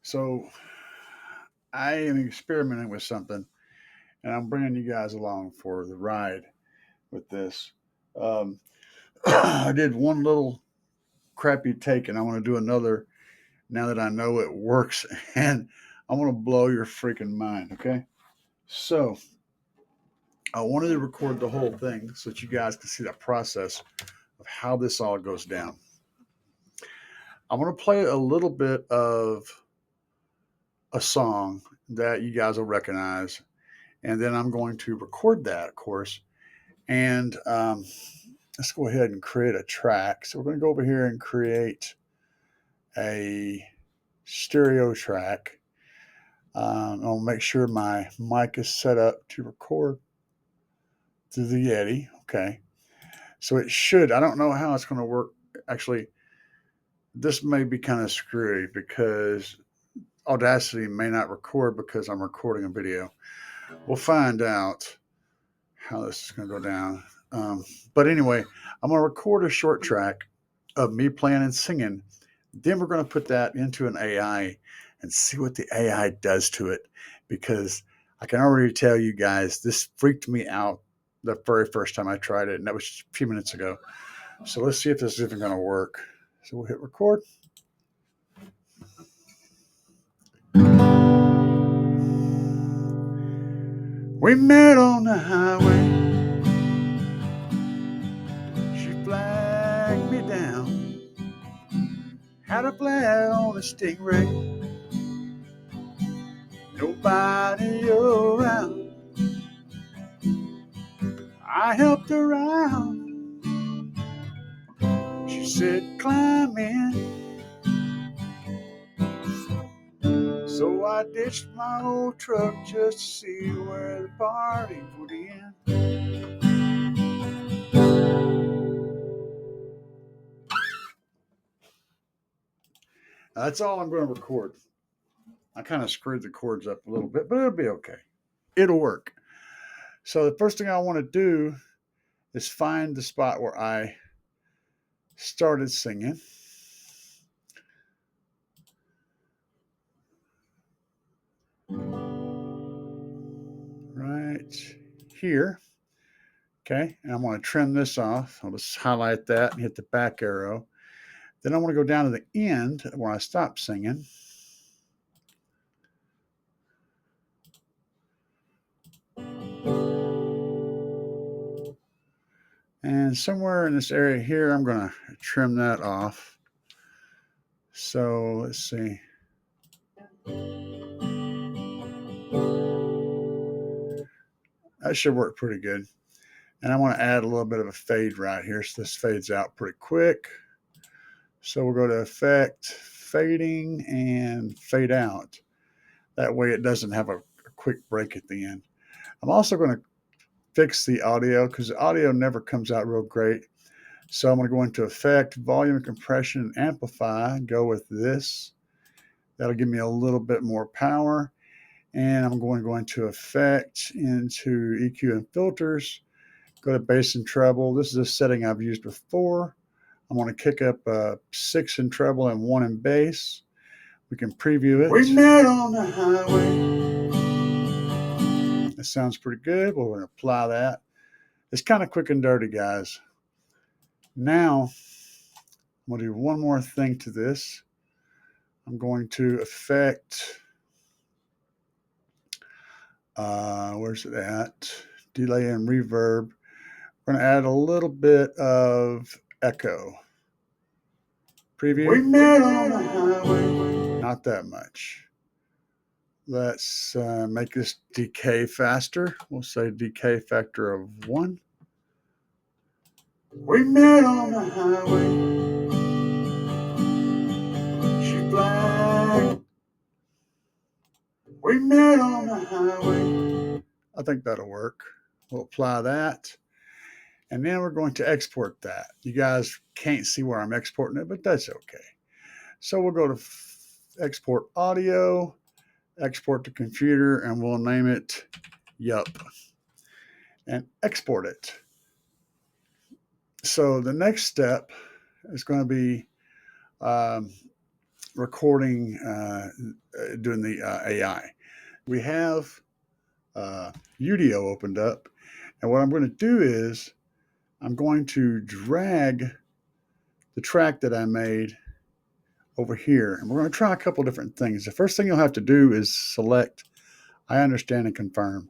So I am experimenting with something, and I'm bringing you guys along for the ride with this. Um, I did one little crappy take, and I want to do another now that I know it works, and I want to blow your freaking mind. Okay, so I wanted to record the whole thing so that you guys can see that process of how this all goes down. I'm going to play a little bit of a song that you guys will recognize, and then I'm going to record that, of course. And let's go ahead and create a track. So we're going to go over here and create a stereo track. I'll make sure my mic is set up to record through the Yeti. Okay. So it should, I don't know how it's going to work. Actually, this may be kind of screwy because Audacity may not record because I'm recording a video. We'll find out how this is going to go down. But anyway, I'm going to record a short track of me playing and singing. Then we're going to put that into an AI and see what the AI does to it. Because I can already tell you guys, this freaked me out the very first time I tried it. And that was just a few minutes ago. So let's see if this is even going to work. So we'll hit record. We met on the highway. She flagged me down. Had a flag on a stingray. Nobody around. I helped her out. She said, climb in. So I ditched my old truck just to see where the party would end. That's all I'm going to record. I kind of screwed the chords up a little bit, but it'll be okay. It'll work. So the first thing I want to do is find the spot where I started singing. Right here. Okay, and I'm going to trim this off. I'll just highlight that and hit the back arrow. Then I want to go down to the end where I stopped singing. And somewhere in this area here, I'm going to trim that off. So let's see. That should work pretty good. And I want to add a little bit of a fade right here. So this fades out pretty quick. So we'll go to Effect, Fading, and Fade Out. That way it doesn't have a quick break at the end. I'm also going to fix the audio because the audio never comes out real great. So I'm going to go into Effect, Volume, Compression, and Amplify. Go with this. That'll give me a little bit more power. And I'm going to go into Effect, into EQ and Filters. Go to Bass and Treble. This is a setting I've used before. I'm going to kick up 6 in treble and 1 in bass. We can preview it. We met on the highway. That sounds pretty good. We're going to apply that. It's kind of quick and dirty, guys. Now, I'm going to do one more thing to this. I'm going to Effect, where's it at? Delay and Reverb. We're going to add a little bit of echo. Preview. We met on the highway. Not that much. Let's make this decay faster. We'll say decay factor of 1. We met on the highway. She flagged. We met on the highway. I think that'll work. We'll apply that. And then we're going to export that. You guys can't see where I'm exporting it, but that's okay. So we'll go to Export Audio, Export to Computer, and we'll name it Yup. And export it. So the next step is going to be recording, doing the AI. We have Udio opened up, and what I'm going to do is I'm going to drag the track that I made over here, and we're going to try a couple different things. The first thing you'll have to do is select I understand and confirm.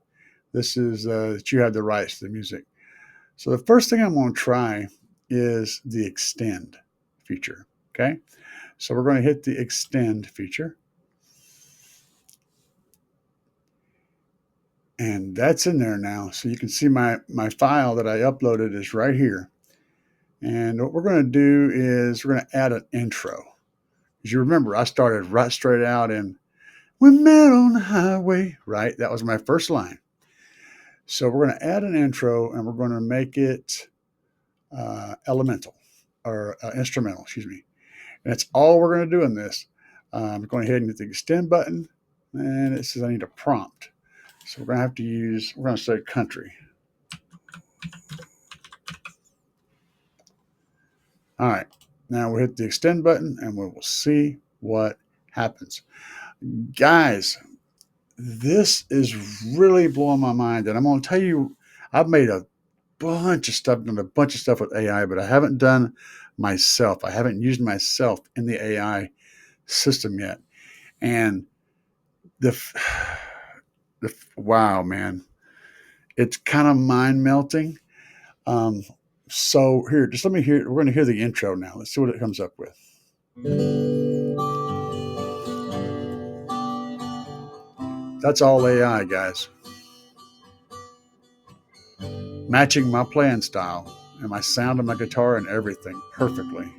This is that you have the rights to the music. So the first thing I'm going to try is the extend feature. Okay, so we're going to hit the extend feature, and that's in there now. So you can see my file that I uploaded is right here. And what we're going to do is we're going to add an intro. As you remember, I started right straight out in "We met on the highway," right? That was my first line. So we're going to add an intro, and we're going to make it elemental or instrumental, excuse me. And that's all we're going to do in this. I'm going ahead and hit the extend button, and it says I need a prompt. So we're going to have to use, we're going to say country. All right. Now we'll hit the extend button, and we will see what happens. Guys, this is really blowing my mind. And I'm going to tell you, I've made a bunch of stuff, done a bunch of stuff with AI, but I haven't done myself. I haven't used myself in the AI system yet. And the wow, man, it's kind of mind melting. So here, just let me hear. We're going to hear the intro now. Let's see what it comes up with. That's all AI, guys. Matching my playing style and my sound of my guitar and everything perfectly.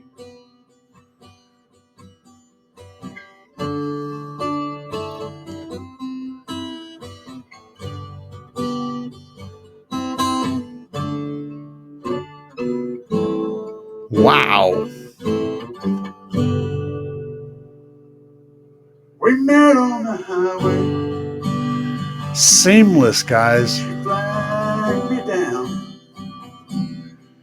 Wow. We met on the highway. Seamless, guys. You flagged me down.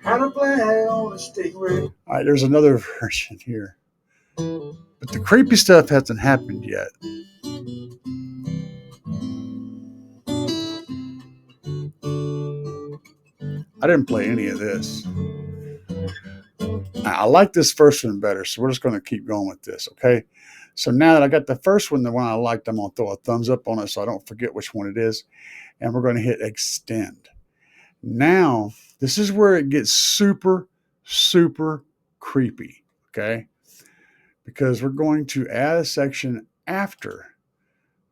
Had a flag on a stingray. All right, there's another version here. But the creepy stuff hasn't happened yet. I didn't play any of this. I like this first one better, so we're just going to keep going with this, okay? So now that I got the first one, the one I liked, I'm going to throw a thumbs up on it so I don't forget which one it is. And we're going to hit extend. Now, this is where it gets super, super creepy, okay? Because we're going to add a section after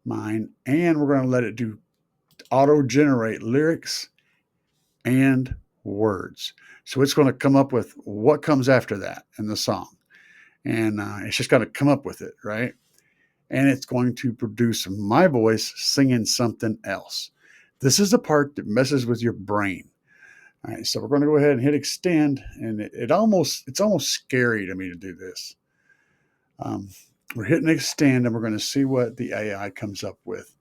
mine, and we're going to let it do auto-generate lyrics and words. So it's going to come up with what comes after that in the song. And it's just got to come up with it, right? And it's going to produce my voice singing something else. This is the part that messes with your brain. All right, so we're going to go ahead and hit extend, and it's almost scary to me to do this. We're hitting extend, and we're going to see what the AI comes up with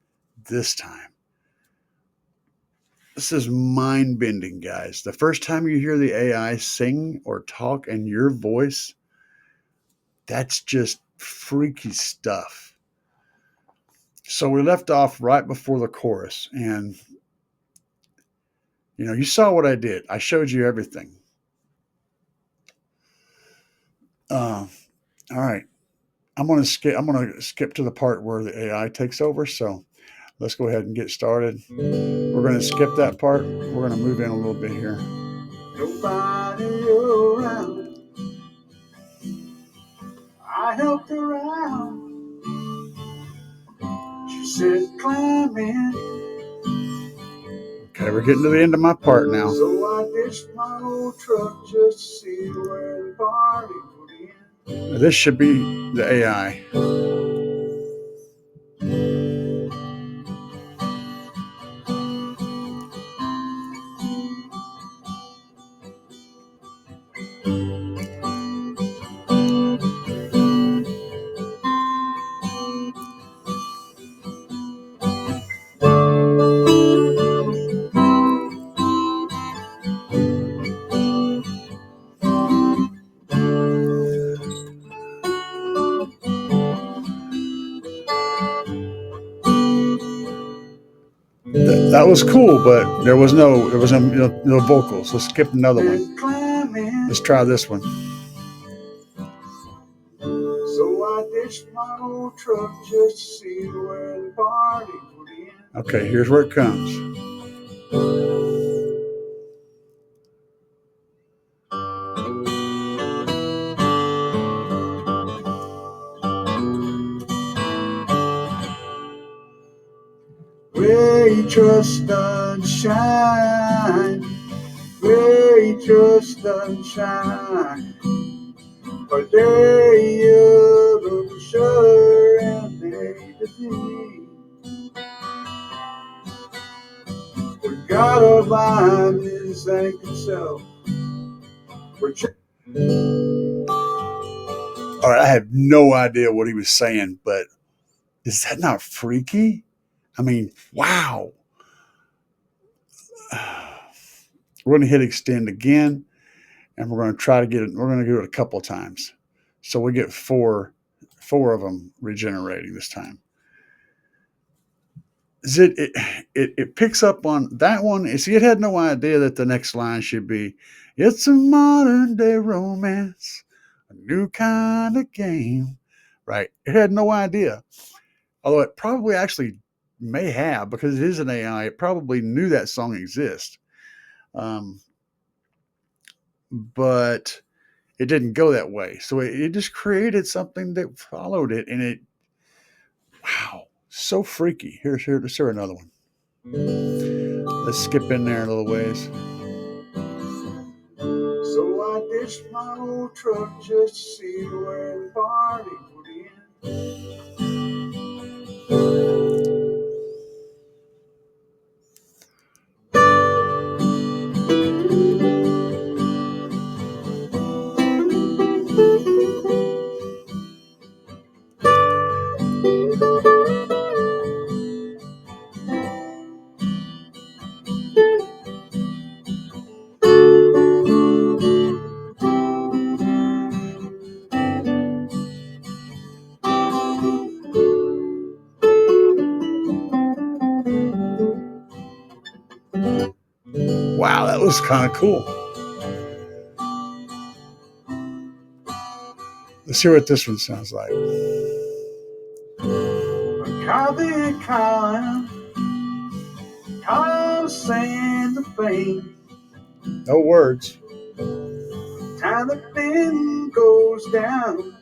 this time. This is mind-bending, guys. The first time you hear the AI sing or talk in your voice, that's just freaky stuff. So we left off right before the chorus, and you saw what I did. I showed you everything. All right, I'm going to skip to the part where the AI takes over. So let's go ahead and get started. We're going to skip that part. We're going to move in a little bit here. Nobody around. I helped her out. She said, "Climb in." Okay, we're getting to the end of my part now. So I ditched my old truck just to see where the party put in. Now this should be the AI. That was cool, but there was no vocals. Let's skip another one. Let's try this one. So I ditched my old truck just to see where the party would end. Okay, here's where it comes. Where you trust doesn't shine, where you trust doesn't shine. But there you look sure and made the thing. We gotta find this ain't itself. All right, I have no idea what he was saying, but is that not freaky? I mean, wow. We're going to hit extend again, and we're going to try to get it. We're going to do it a couple of times, so we get four of them regenerating this time. It picks up on that one. See, it had no idea that the next line should be, "It's a modern day romance, a new kind of game." Right? It had no idea. Although it probably actually may have, because it is an AI. It probably knew that song exists. But it didn't go that way. So it just created something that followed it, and it, wow, so freaky. Let's hear another one. Let's skip in there a little ways. So I ditched my old truck just to see where the party would end. Wow, that was kind of cool. Let's hear what this one sounds like. No words. Time the wind goes down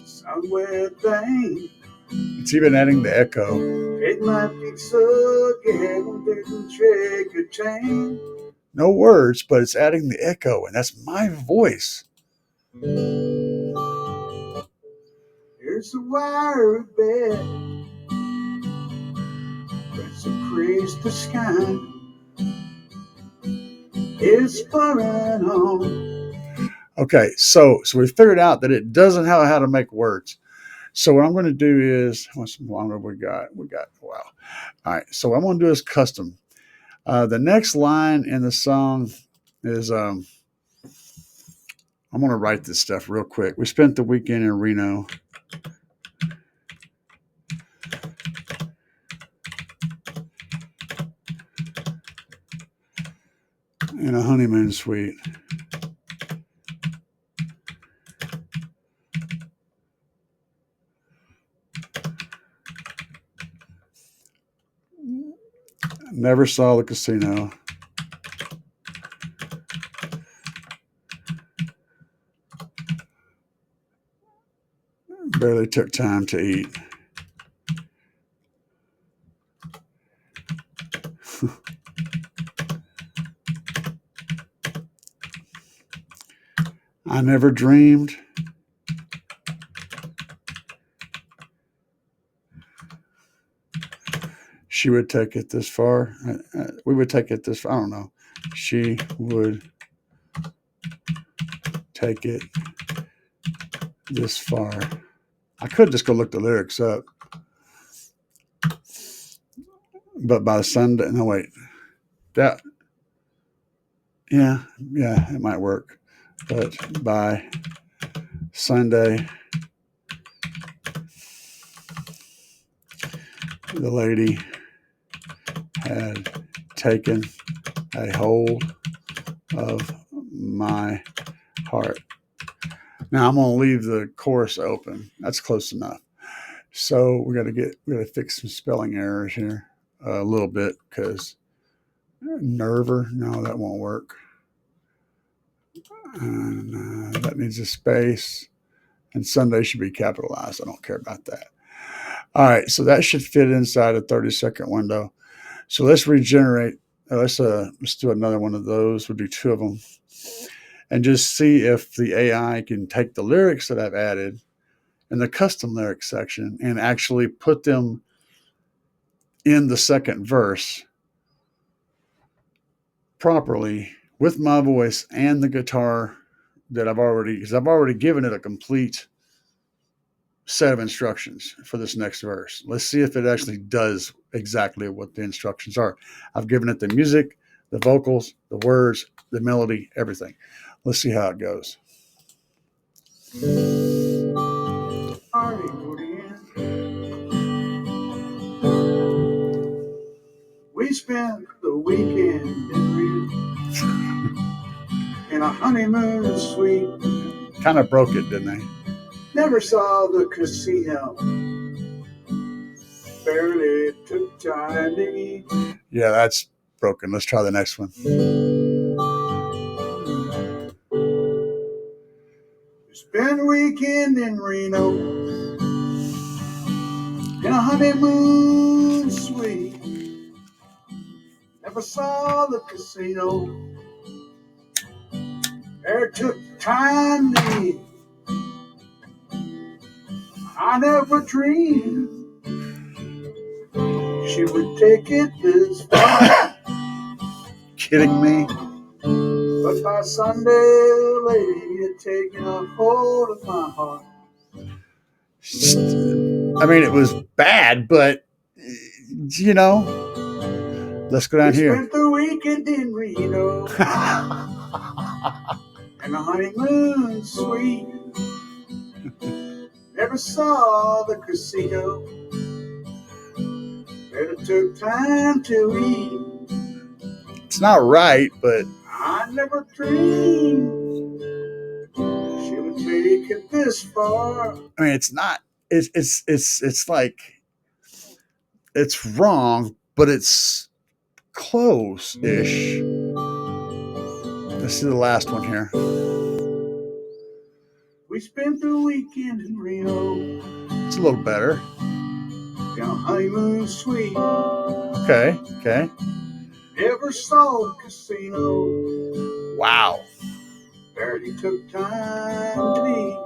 somewhere thing. It's even adding the echo. It might be so again, didn't shake a chain. No words, but it's adding the echo, and that's my voice. Here's the wire bed. Let's increase the sky. It's burning on. Okay, so we figured out that it doesn't know how to make words. So what I'm going to do is, how much longer we got? Wow. All right, so what I'm going to do is custom. The next line in the song is, I'm going to write this stuff real quick. We spent the weekend in Reno. In a honeymoon suite. Never saw the casino. Barely took time to eat. I never dreamed she would take it this far. We would take it this far. I don't know. She would take it this far. I could just go look the lyrics up. But by Sunday, no, wait. Yeah, it might work. But by Sunday, the lady had taken a hold of my heart. Now I'm going to leave the chorus open. That's close enough. So we got to fix some spelling errors here a little bit because nerver, no, that won't work. And that needs a space. And Sunday should be capitalized. I don't care about that. All right, so that should fit inside a 30-second window. So let's regenerate. Let's do another one of those. We'll do 2 of them, and just see if the AI can take the lyrics that I've added in the custom lyrics section and actually put them in the second verse properly with my voice and the guitar that I've already given it a complete set of instructions for this next verse. Let's see if it actually does exactly what the instructions are. I've given it the music, the vocals, the words, the melody, everything. Let's see how it goes. We spent the weekend in a honeymoon suite. Kind of broke it, didn't they? Never saw the casino. Barely took time to eat. Yeah, that's broken. Let's try the next one. Spent a weekend in Reno in a honeymoon suite. Never saw the casino. There took time to eat. I never dreamed she would take it this far. Kidding me? But by Sunday, the lady had taken a hold of my heart. I mean, it was bad, but, you know, let's go down here. We spent the weekend in Reno in a honeymoon suite. Never saw the casino. Better took time to eat. It's not right, but I never dreamed she would take it this far. I mean, it's not. It's like it's wrong, but it's close-ish. Let's see the last one here. We spent the weekend in Reno. It's a little better. In a honeymoon suite. Okay. Never saw a casino. Wow. Barely took time to eat.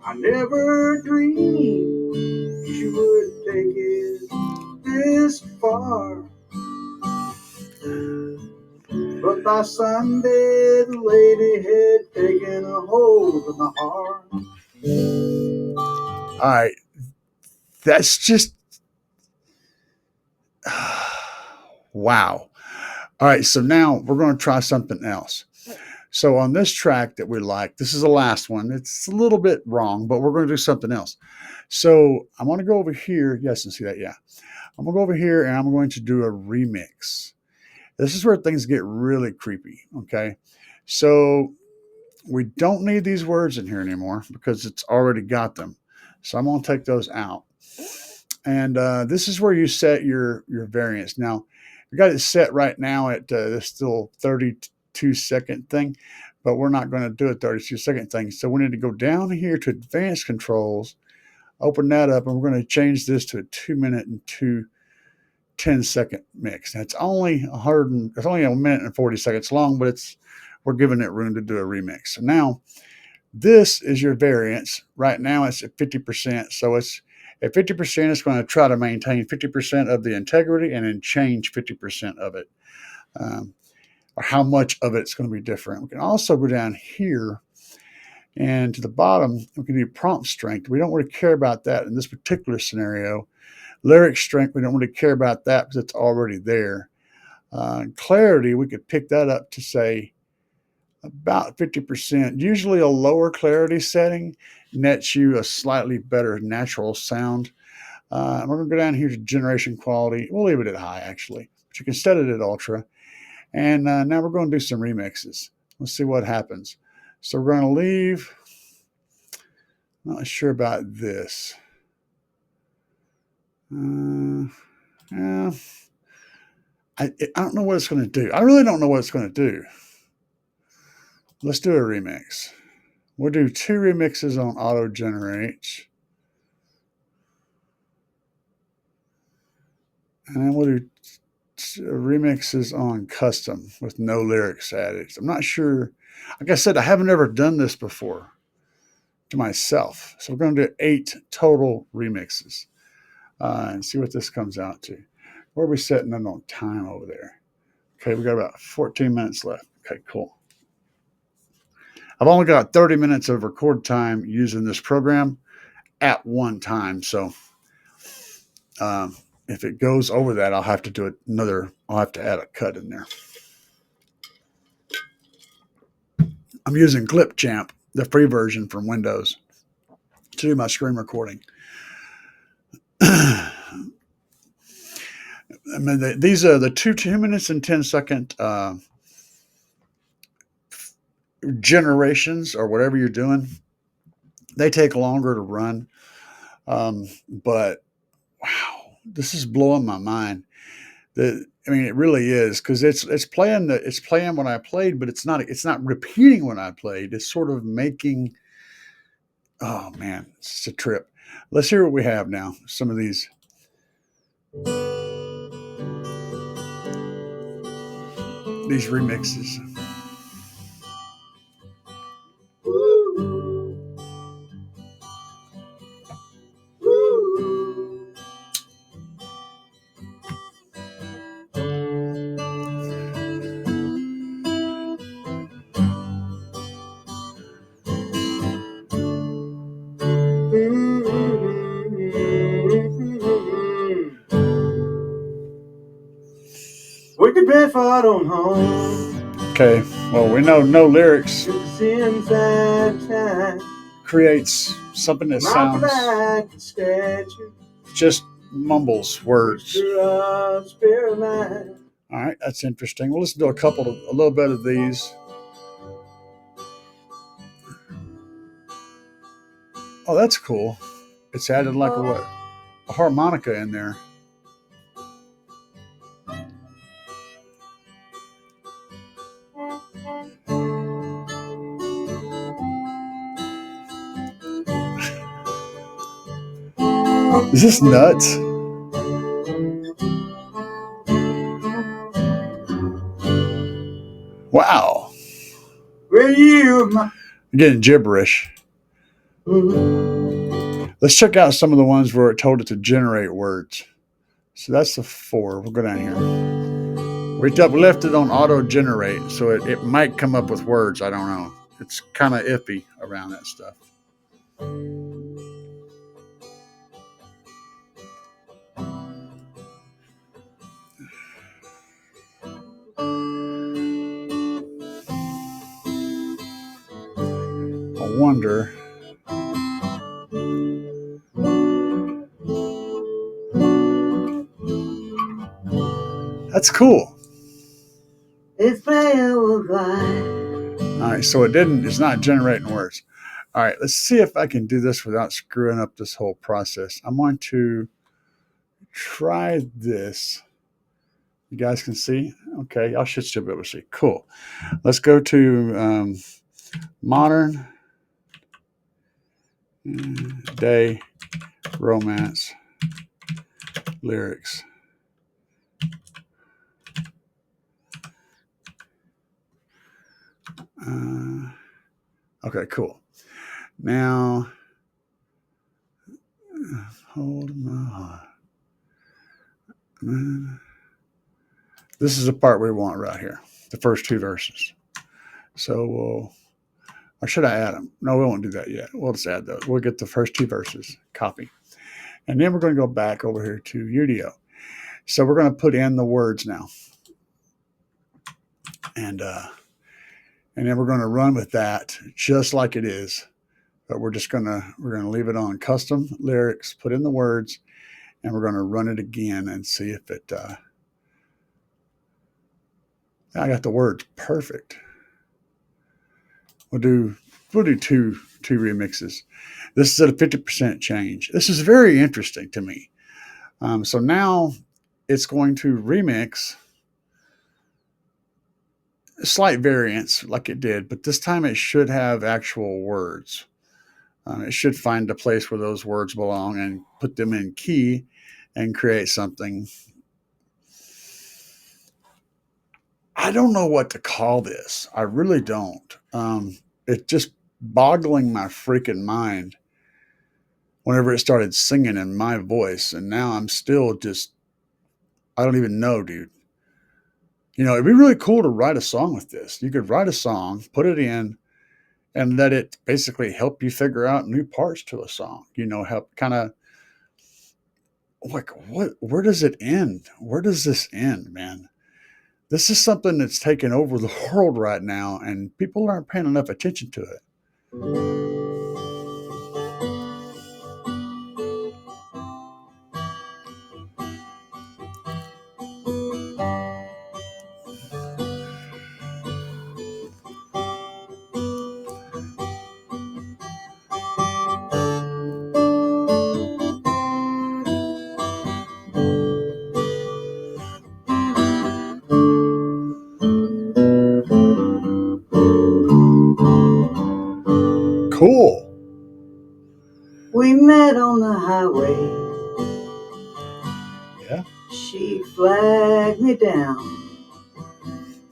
I never dreamed she would take it this far. But by Sunday, the lady had taken a hold of my heart. All right. That's just... wow. All right, so now we're going to try something else. So on this track that we like, this is the last one. It's a little bit wrong, but we're going to do something else. So I'm going to go over here. Yes, and see that? Yeah. I'm going to go over here and I'm going to do a remix. This is where things get really creepy, okay? So we don't need these words in here anymore because it's already got them. So I'm going to take those out. And this is where you set your variance. Now, we got it set right now at this still 32-second thing, but we're not going to do a 32-second thing. So we need to go down here to advanced controls, open that up, and we're going to change this to a 2-minute and 10-second mix. Now, it's only it's only 1 minute and 40 seconds long, but we're giving it room to do a remix. So now this is your variance. Right now it's at 50%. So it's at 50%, it's going to try to maintain 50% of the integrity and then change 50% of it, or how much of it's going to be different. We can also go down here and to the bottom, we can do prompt strength. We don't really care about that in this particular scenario. Lyric strength, we don't really care about that because it's already there. Clarity, we could pick that up to say about 50%. Usually a lower clarity setting nets you a slightly better natural sound. We're going to go down here to generation quality. We'll leave it at high, actually, but you can set it at ultra. And now we're going to do some remixes. Let's see what happens. So we're going to leave. Not sure about this. Yeah. I don't know what it's going to do. I really don't know what it's going to do. Let's do a remix. We'll do 2 remixes on auto generate. And then we'll do remixes on custom with no lyrics added. I'm not sure. Like I said, I haven't ever done this before to myself. So we're going to do 8 total remixes and see what this comes out to. Where are we setting them on time over there? Okay, we got about 14 minutes left. Okay, cool. I've only got 30 minutes of record time using this program at one time. So if it goes over that, I'll have to do another, I'll have to add a cut in there. I'm using Clipchamp, the free version from Windows, to do my screen recording. I mean, these are the 2 minutes and 10-second generations or whatever you're doing. They take longer to run. But wow, this is blowing my mind. I mean, it really is, because it's playing what I played, but it's not repeating what I played. It's sort of making. Oh man, it's just a trip. Let's hear what we have now. Some of these. These remixes. Wicked Bedford on home. Okay, well, we know no lyrics creates something that sounds just mumbles words. All right, that's interesting. Well, let's do a little bit of these. Oh, that's cool. It's added like a harmonica in there. Is this nuts? Wow. I'm getting gibberish. Let's check out some of the ones where it told it to generate words. So that's the 4. We'll go down here. We left it on auto generate, so it might come up with words. I don't know. It's kind of iffy around that stuff. I wonder. That's cool. All right, so it's not generating words. All right, let's see if I can do this without screwing up this whole process. I'm going to try this. You guys can see? Okay, y'all should still be able to see. Cool. Let's go to modern day romance lyrics. Okay, cool. Now, hold my heart. This is the part we want right here, the first 2 verses. So or should I add them? No, we won't do that yet. We'll just add those. We'll get the first 2 verses, copy. And then we're going to go back over here to Udio. So we're going to put in the words now. And then we're going to run with that just like it is. But we're going to leave it on custom lyrics, put in the words, and we're going to run it again and see if it. I got the words perfect. We'll do two remixes. This is at a 50% change. This is very interesting to me. So now it's going to remix a slight variance like it did, but this time it should have actual words. It should find a place where those words belong and put them in key and create something. I don't know what to call this. I really don't. It's just boggling my freaking mind whenever it started singing in my voice. And now I'm still just, I don't even know, dude. It'd be really cool to write a song with this. You could write a song, put it in, and let it basically help you figure out new parts to a song. Help kind of like where does it end? Where does this end, man? This is something that's taken over the world right now, and people aren't paying enough attention to it. Cool. We met on the highway. Yeah. She flagged me down.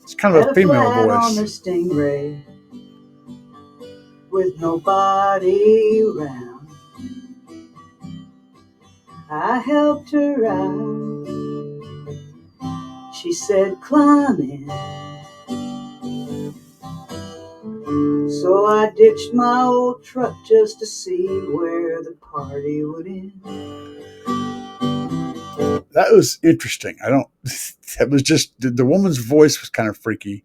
It's kind of a female flat on her voice. Stingray with nobody around. I helped her out. She said, climb in. So I ditched my old truck just to see where the party would end. That was interesting. That was just, the woman's voice was kind of freaky.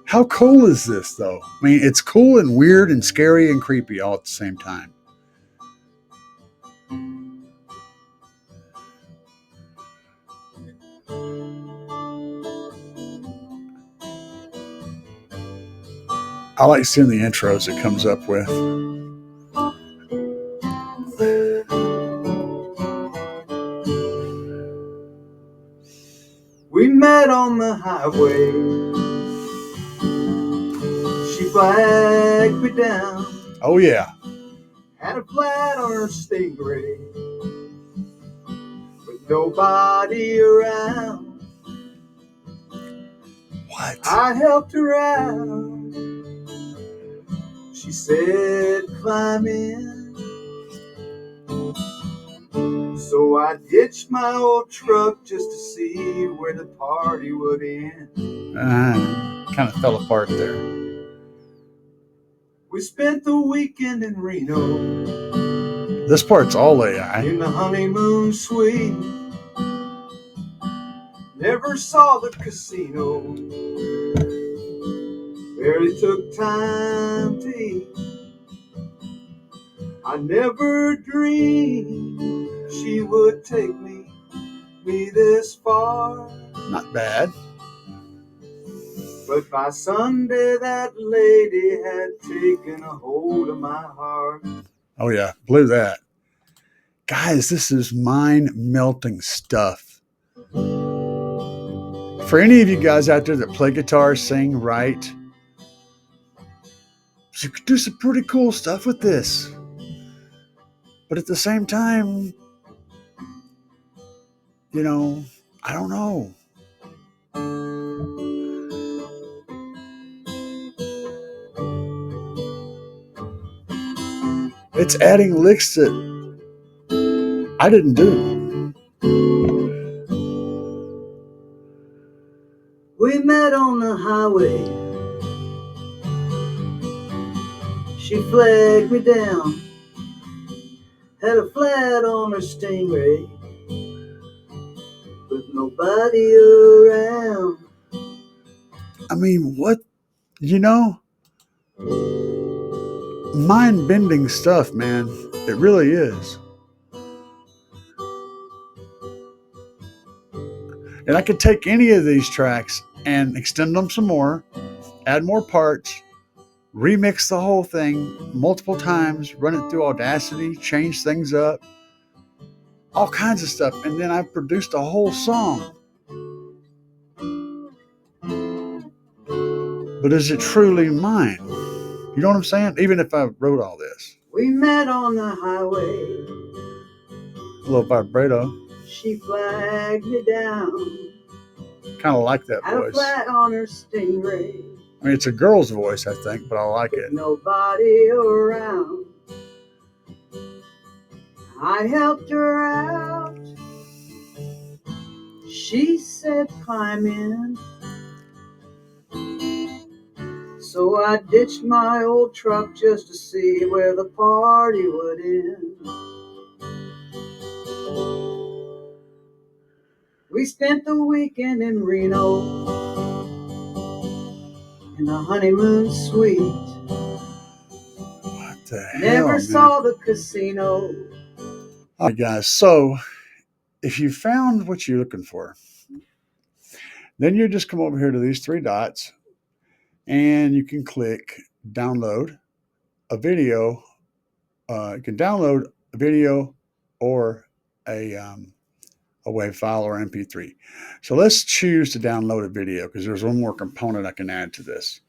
How cool is this, though? I mean, it's cool and weird and scary and creepy all at the same time. I like seeing the intros it comes up with. We met on the highway. She flagged me down. Oh, yeah. Had a flat on her Stingray with nobody around. What? I helped her out. She said, climb in. So I ditched my old truck just to see where the party would end. Kind of fell apart there. We spent the weekend in Reno. This part's all AI. In the honeymoon suite. Never saw the casino. Barely took time to eat. I never dreamed she would take me this far. Not bad. But by Sunday that lady had taken a hold of my heart. Oh, yeah. Blew that. Guys, this is mind-melting stuff. For any of you guys out there that play guitar, sing, write, you could do some pretty cool stuff with this. But at the same time, I don't know. It's adding licks that I didn't do. We met on the highway. She flagged me down. Had a flat on her Stingray with nobody around. I mean, what? mind-bending stuff, man. It really is. And I could take any of these tracks and extend them some more, add more parts, remix the whole thing multiple times, run it through Audacity, change things up, all kinds of stuff. And then I've produced a whole song. But is it truly mine? You know what I'm saying? Even if I wrote all this. We met on the highway. A little vibrato. She flagged me down. Kind of like that Had a voice. flat on her Stingray. I mean, it's a girl's voice, I think, but I like it. Nobody around. I helped her out. She said, climb in. So I ditched my old truck just to see where the party would end. We spent the weekend in Reno in the honeymoon suite. What the hell, Never man? saw the casino. All right, guys. So if you found what you're looking for, then you just come over here to these three dots and you can click download a video. You can download a video or a WAV file or MP3. So let's choose to download a video because there's one more component I can add to this.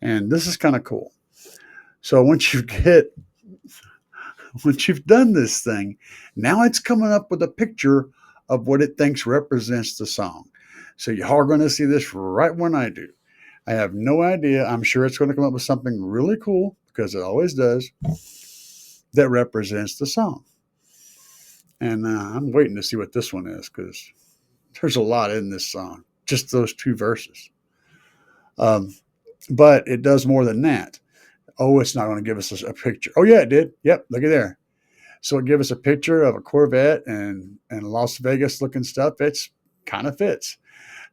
And this is kind of cool. So once you've done this thing, now it's coming up with a picture of what it thinks represents the song. So you are going to see this right when I do. I have no idea. I'm sure it's going to come up with something really cool because it always does that represents the song. And I'm waiting to see what this one is because there's a lot in this song, just those two verses. But it does more than that. Oh, it's not going to give us a picture. Oh, yeah, it did. Yep, look at there. So it gave us a picture of a Corvette and Las Vegas looking stuff. It's kind of fits.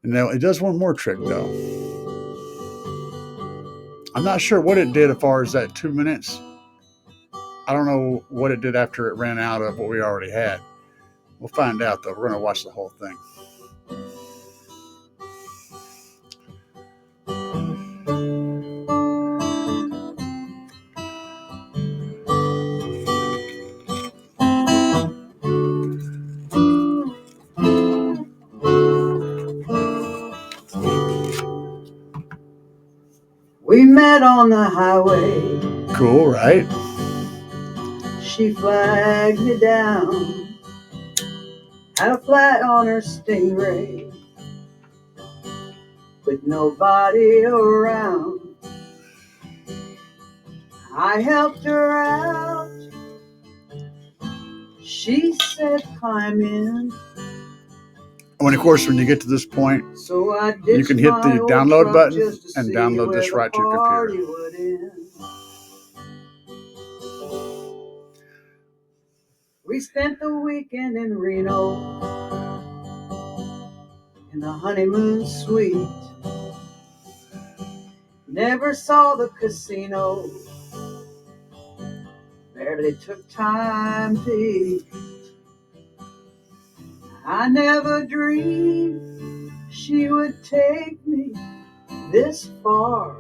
And now it does one more trick though. I'm not sure what it did as far as that 2 minutes. I don't know what it did after it ran out of what we already had. We'll find out though. We're going to watch the whole thing. We met on the highway. Cool, right? She flagged me down. Had a flat on her Stingray with nobody around. I helped her out. She said, climb in. When, of course, when you get to this point, so you can hit the download button and download this right to your computer. We spent the weekend in Reno in the honeymoon suite. Never saw the casino. Barely took time to eat. I never dreamed she would take me this far.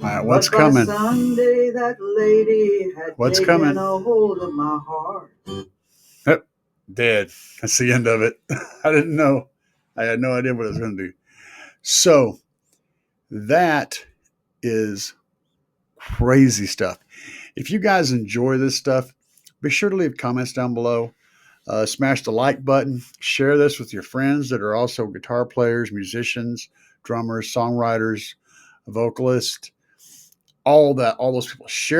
All right, what's coming? Sunday, that lady had taken a hold of my heart. Yep, dead. That's the end of it. I didn't know. I had no idea what it was going to do. So that is crazy stuff. If you guys enjoy this stuff, be sure to leave comments down below. Smash the like button. Share this with your friends that are also guitar players, musicians, drummers, songwriters, vocalists, all those people. Share